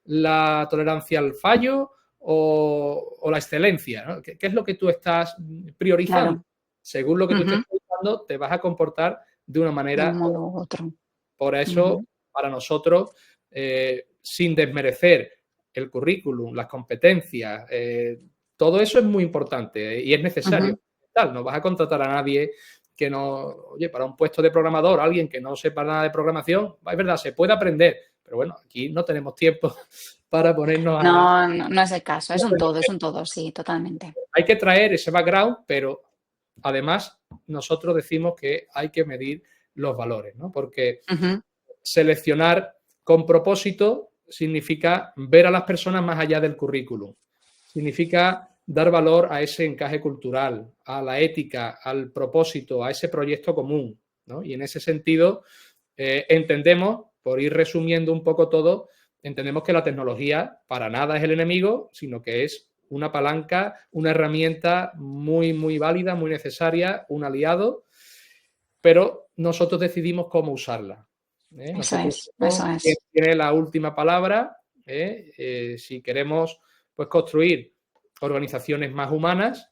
la tolerancia al fallo o la excelencia, ¿no? ¿Qué es lo que tú estás priorizando? Claro. Según lo que tú estés priorizando, te vas a comportar de una De un manera. modo u otro. Por eso, para nosotros, sin desmerecer el currículum, las competencias, todo eso es muy importante y es necesario. No vas a contratar a nadie que no, oye, para un puesto de programador, alguien que no sepa nada de programación, es verdad, se puede aprender, pero bueno, aquí no tenemos tiempo para ponernos a. No, no es el caso, es un todo, sí, totalmente. Hay que traer ese background, pero además nosotros decimos que hay que medir los valores, ¿no? Porque seleccionar con propósito significa ver a las personas más allá del currículum. Significa dar valor a ese encaje cultural, a la ética, al propósito, a ese proyecto común, ¿no? Y en ese sentido, entendemos, por ir resumiendo un poco todo, entendemos que la tecnología para nada es el enemigo, sino que es una palanca, una herramienta muy, muy válida, muy necesaria, un aliado, pero nosotros decidimos cómo usarla. Nosotros Eso es. tiene la última palabra. Si queremos pues, construir organizaciones más humanas,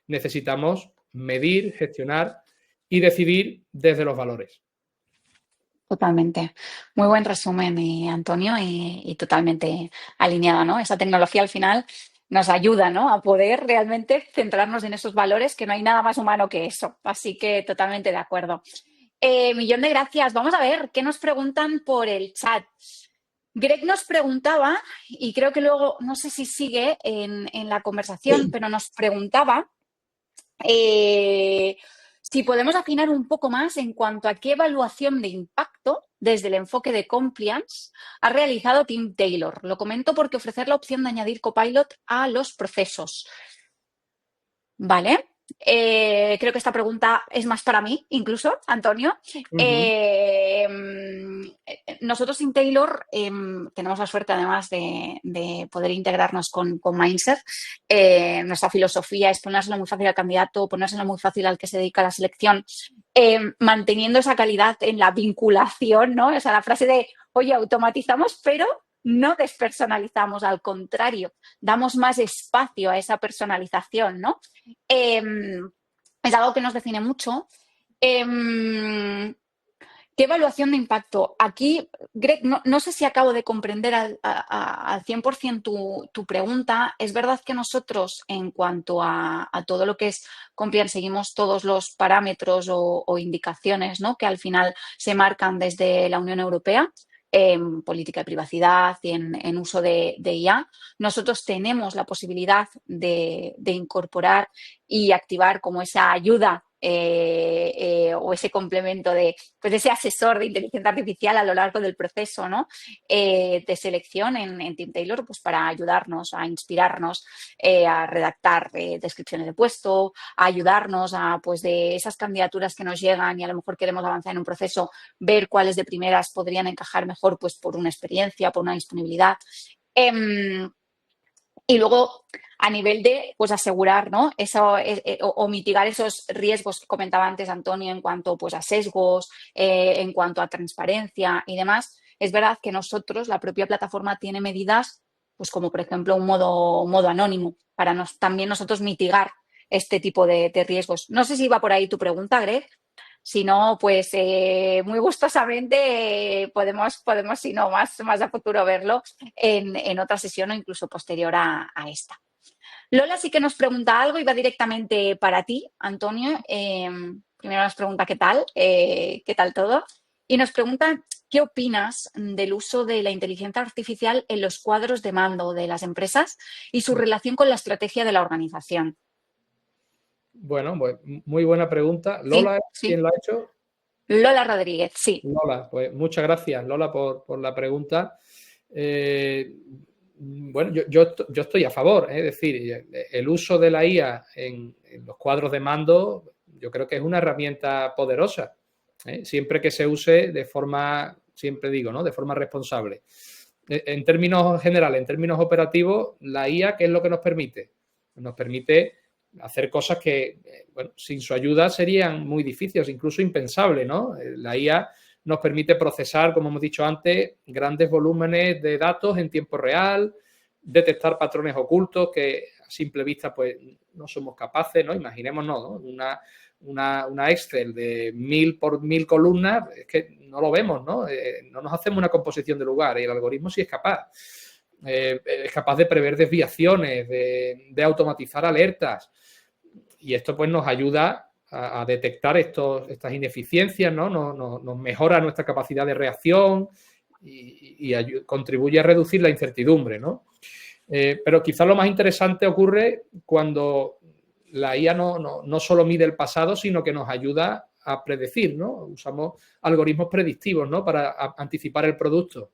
necesitamos medir, gestionar y decidir desde los valores. Totalmente. Muy buen resumen, Antonio, y totalmente alineado, ¿no? Esa tecnología al final nos ayuda, ¿no? A poder realmente centrarnos en esos valores, que no hay nada más humano que eso. Así que totalmente de acuerdo. Millón de gracias. Vamos a ver qué nos preguntan por el chat. Greg nos preguntaba, y creo que luego, no sé si sigue en la conversación, pero nos preguntaba si podemos afinar un poco más en cuanto a qué evaluación de impacto desde el enfoque de compliance ha realizado Tim Taylor. Lo comento porque ofrecer la opción de añadir Copilot a los procesos. Vale. Creo que esta pregunta es más para mí, incluso, Antonio. Nosotros en Taylor tenemos la suerte, además, de poder integrarnos con Mindset. Nuestra filosofía es ponérselo muy fácil al candidato, ponérselo muy fácil al que se dedica a la selección, manteniendo esa calidad en la vinculación, ¿no? O sea, la frase de, oye, automatizamos, pero no despersonalizamos, al contrario, damos más espacio a esa personalización, ¿no? Es algo que nos define mucho. ¿Qué evaluación de impacto? Aquí, Greg, no sé si acabo de comprender al 100% tu pregunta. Es verdad que nosotros, en cuanto a todo lo que es compliance, seguimos todos los parámetros o indicaciones, ¿no?, que al final se marcan desde la Unión Europea en política de privacidad y en uso de IA. Nosotros tenemos la posibilidad de incorporar y activar como esa ayuda o ese complemento de ese asesor de inteligencia artificial a lo largo del proceso, ¿no?, de selección en Team Taylor, pues para ayudarnos, a inspirarnos, a redactar descripciones de puesto, a ayudarnos a, pues, de esas candidaturas que nos llegan y a lo mejor queremos avanzar en un proceso, ver cuáles de primeras podrían encajar mejor, pues por una experiencia, por una disponibilidad. Y luego, a nivel de, pues, asegurar, ¿no?, eso, o mitigar esos riesgos que comentaba antes Antonio en cuanto, pues, a sesgos, en cuanto a transparencia y demás. Es verdad que nosotros, la propia plataforma tiene medidas, pues como por ejemplo un modo anónimo, para también nosotros mitigar este tipo de riesgos. No sé si va por ahí tu pregunta, Greg. Si no, pues muy gustosamente podemos, si no, más a futuro verlo en otra sesión o incluso posterior a esta. Lola sí que nos pregunta algo y va directamente para ti, Antonio. Primero nos pregunta qué tal todo. Y nos pregunta qué opinas del uso de la inteligencia artificial en los cuadros de mando de las empresas y su relación con la estrategia de la organización. Bueno, pues muy buena pregunta. ¿Lola es quien lo ha hecho? Lola Rodríguez, sí. Lola, pues muchas gracias, Lola, por la pregunta. Bueno, yo estoy a favor, es decir, el uso de la IA en los cuadros de mando, yo creo que es una herramienta poderosa, siempre que se use de forma, siempre digo, ¿no?, de forma responsable. En términos generales, en términos operativos, la IA, ¿qué es lo que nos permite? Nos permite hacer cosas que, bueno, sin su ayuda serían muy difíciles, incluso impensables, ¿no? La IA nos permite procesar, como hemos dicho antes, grandes volúmenes de datos en tiempo real, detectar patrones ocultos que a simple vista pues no somos capaces, ¿no? Imaginémonos, ¿no? Una Excel de 1000 por 1000 columnas, es que no lo vemos, ¿no? No nos hacemos una composición de lugar y el algoritmo sí es capaz. Es capaz de prever desviaciones, de automatizar alertas. Y esto pues nos ayuda a detectar estas ineficiencias, ¿no? Nos mejora nuestra capacidad de reacción y contribuye a reducir la incertidumbre, ¿no? Pero quizás lo más interesante ocurre cuando la IA no solo mide el pasado, sino que nos ayuda a predecir, ¿no? Usamos algoritmos predictivos, ¿no? Para anticipar el producto.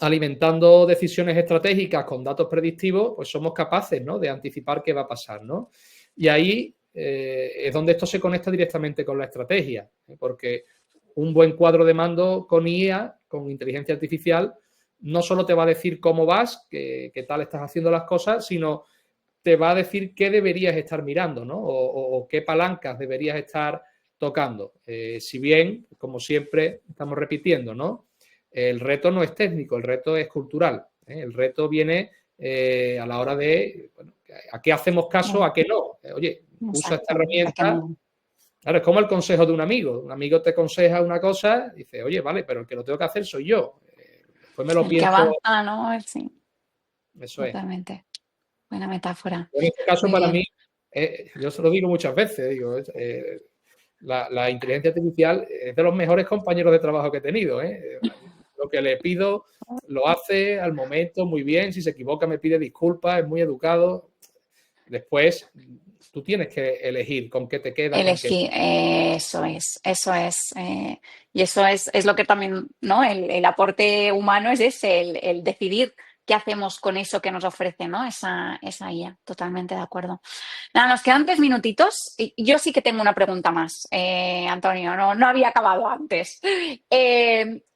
Alimentando decisiones estratégicas con datos predictivos, pues somos capaces, ¿no? De anticipar qué va a pasar, ¿no? Y ahí es donde esto se conecta directamente con la estrategia, porque un buen cuadro de mando con IA, con inteligencia artificial, no solo te va a decir cómo vas, qué tal estás haciendo las cosas, sino te va a decir qué deberías estar mirando, ¿no? O qué palancas deberías estar tocando. Si bien, como siempre estamos repitiendo, ¿no? El reto no es técnico, el reto es cultural. El reto viene a la hora de, bueno, ¿a qué hacemos caso, a qué no? Oye, usa esta herramienta. Claro, es como el consejo de un amigo. Un amigo te aconseja una cosa, dice, oye, vale, pero el que lo tengo que hacer soy yo. Después me lo El que pienso. avanza, ¿no? Sí, Eso es. totalmente. Buena metáfora. En este caso, Muy para bien. mí, yo se lo digo muchas veces, digo, la inteligencia artificial es de los mejores compañeros de trabajo que he tenido. Lo que le pido lo hace al momento muy bien, si se equivoca me pide disculpas, es muy educado. Después tú tienes que elegir con qué te queda, con qué. Elegir, eso es, eso es. Y eso es lo que también, ¿no? El aporte humano es ese, el decidir qué hacemos con eso que nos ofrece, ¿no? Esa IA, totalmente de acuerdo. Nada, nos quedan 3 minutitos y yo sí que tengo una pregunta más, Antonio, no había acabado antes.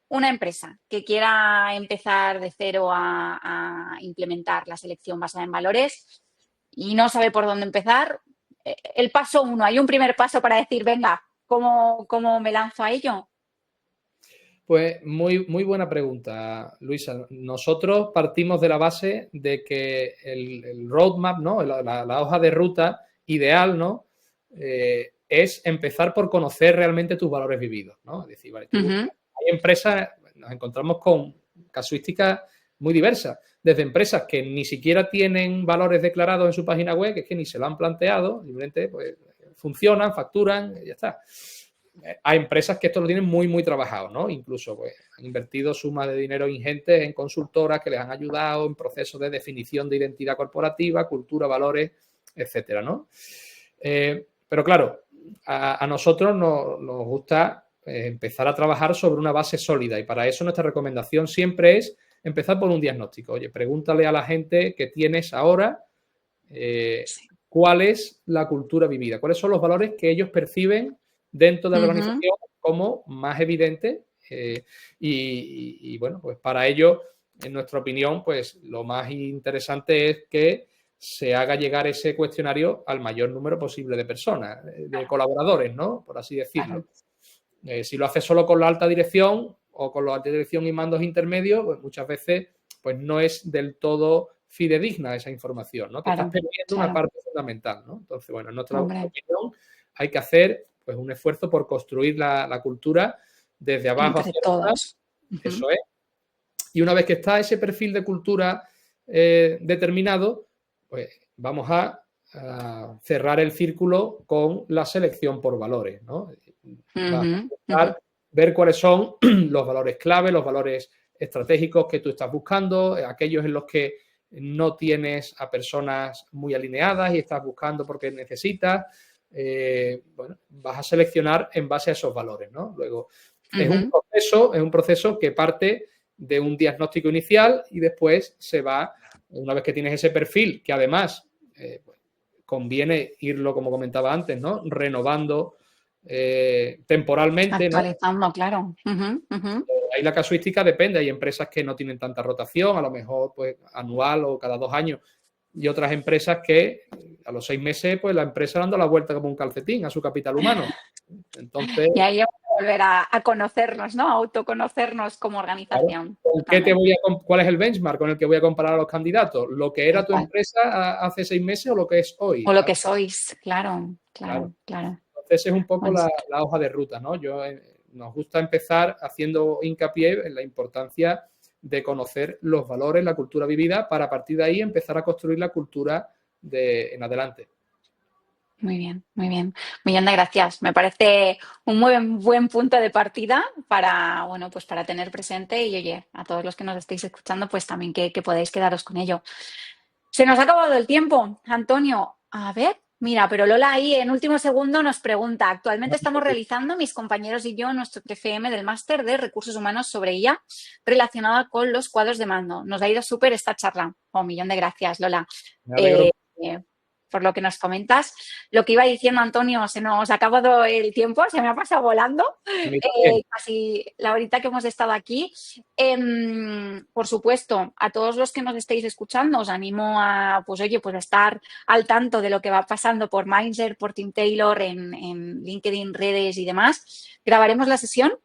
Una empresa que quiera empezar de cero a implementar la selección basada en valores y no sabe por dónde empezar, el paso 1, ¿hay un primer paso para decir, venga, cómo me lanzo a ello? Pues muy, muy buena pregunta, Luisa. Nosotros partimos de la base de que el roadmap, ¿no? La hoja de ruta ideal, ¿no? Es empezar por conocer realmente tus valores vividos, ¿no? Es decir, vale, hay empresas, nos encontramos con casuísticas muy diversas, desde empresas que ni siquiera tienen valores declarados en su página web, que es que ni se lo han planteado, simplemente pues, funcionan, facturan y ya está. Hay empresas que esto lo tienen muy, muy trabajado, ¿no? Incluso pues, han invertido sumas de dinero ingentes en consultoras que les han ayudado en procesos de definición de identidad corporativa, cultura, valores, etcétera, ¿no? Pero claro, a nosotros nos gusta empezar a trabajar sobre una base sólida y para eso nuestra recomendación siempre es empezar por un diagnóstico. Oye, pregúntale a la gente que tienes ahora cuál es la cultura vivida, cuáles son los valores que ellos perciben dentro de la organización como más evidente y bueno, pues para ello, en nuestra opinión, pues lo más interesante es que se haga llegar ese cuestionario al mayor número posible de personas, de colaboradores, ¿no? Por así decirlo. Si lo haces solo con la alta dirección o con la alta dirección y mandos intermedios, pues muchas veces pues no es del todo fidedigna esa información, ¿no? Te estás perdiendo una parte fundamental, ¿no? Entonces, bueno, en nuestra opinión hay que hacer pues un esfuerzo por construir la cultura desde abajo entre hacia todos. arriba. Eso es. Y una vez que está ese perfil de cultura determinado, pues vamos a cerrar el círculo con la selección por valores, ¿no? Vas a intentar ver cuáles son los valores clave, los valores estratégicos que tú estás buscando, aquellos en los que no tienes a personas muy alineadas y estás buscando porque necesitas. Bueno, vas a seleccionar en base a esos valores, ¿no? Luego, es un proceso que parte de un diagnóstico inicial y después se va, una vez que tienes ese perfil, que además conviene irlo, como comentaba antes, ¿no? Renovando temporalmente, actualizando, ¿no? claro. Ahí la casuística depende, hay empresas que no tienen tanta rotación, a lo mejor pues anual o cada 2 años, y otras empresas que a los 6 meses, pues la empresa dando la vuelta como un calcetín a su capital humano. Entonces, Y ahí vamos a volver a conocernos, ¿no? A autoconocernos como claro, organización. ¿cuál es el benchmark con el que voy a comparar a los candidatos? ¿Lo que era Tal tu cual. empresa hace 6 meses o lo que es hoy? O lo que sois, claro, Claro. claro, claro. Entonces, es un poco Bueno, la hoja de ruta, ¿no? Nos gusta empezar haciendo hincapié en la importancia de conocer los valores, la cultura vivida, para a partir de ahí empezar a construir la cultura en adelante. muy bien, muy bien. Millón de gracias. Me parece un muy buen punto de partida para, bueno, pues para tener presente y, oye, a todos los que nos estéis escuchando, pues también que podáis quedaros con ello. Se nos ha acabado el tiempo, Antonio. A ver, mira, pero Lola ahí en último segundo nos pregunta, actualmente estamos realizando, mis compañeros y yo, nuestro TFM del máster de Recursos Humanos sobre IA relacionada con los cuadros de mando. Nos ha ido súper esta charla. Un millón de gracias, Lola. Me alegro. Por lo que nos comentas. Lo que iba diciendo, Antonio, se nos ha acabado el tiempo, se me ha pasado volando, A mí también. casi la horita que hemos estado aquí. Por supuesto, a todos los que nos estéis escuchando, os animo a, pues oye, pues a estar al tanto de lo que va pasando por Mindset, por Team Taylor, en LinkedIn, redes y demás. Grabaremos la sesión.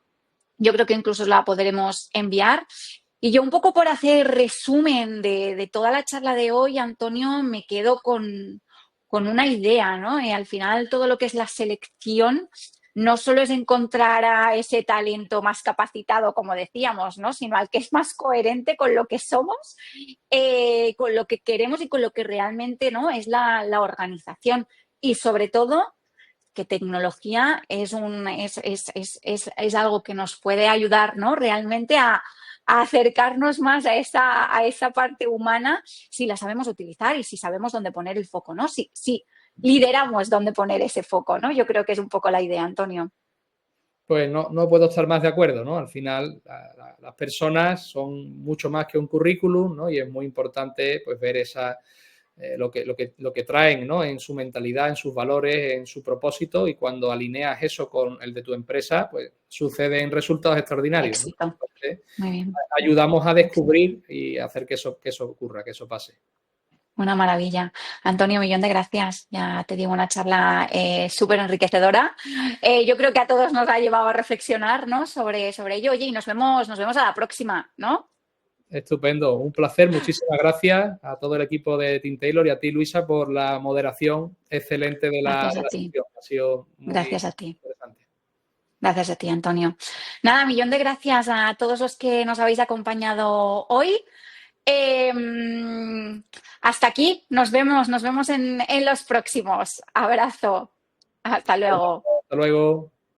Yo creo que incluso la podremos enviar. Y yo un poco por hacer resumen de toda la charla de hoy, Antonio, me quedo con una idea, ¿no? Y al final todo lo que es la selección no solo es encontrar a ese talento más capacitado, como decíamos, ¿no? Sino al que es más coherente con lo que somos, con lo que queremos y con lo que realmente, ¿no? Es la organización. Y sobre todo, que tecnología es algo que nos puede ayudar, ¿no? Realmente a acercarnos más a esa parte humana si la sabemos utilizar y si sabemos dónde poner el foco, ¿no? Si lideramos dónde poner ese foco, ¿no? Yo creo que es un poco la idea, Antonio. Pues no puedo estar más de acuerdo, ¿no? Al final, las personas son mucho más que un currículum, ¿no? Y es muy importante, pues, ver lo que traen, ¿no? En su mentalidad, en sus valores, en su propósito, y cuando alineas eso con el de tu empresa, pues suceden resultados extraordinarios, ¿no? Éxito. Entonces, Muy bien. ayudamos a descubrir y a hacer que eso ocurra, que eso pase. Una maravilla. Antonio, millón de gracias. Ya te digo, una charla súper enriquecedora. Yo creo que a todos nos ha llevado a reflexionar, ¿no? sobre ello. Oye, y nos vemos a la próxima, ¿no? Estupendo, un placer, muchísimas gracias a todo el equipo de Team Taylor y a ti, Luisa, por la moderación excelente de Gracias a la ti. sesión. Ha sido muy Gracias a ti. interesante. Gracias a ti, Antonio. Nada, millón de gracias a todos los que nos habéis acompañado hoy. Eh, Hasta aquí, nos vemos en los próximos. Abrazo. Hasta luego. Hasta luego.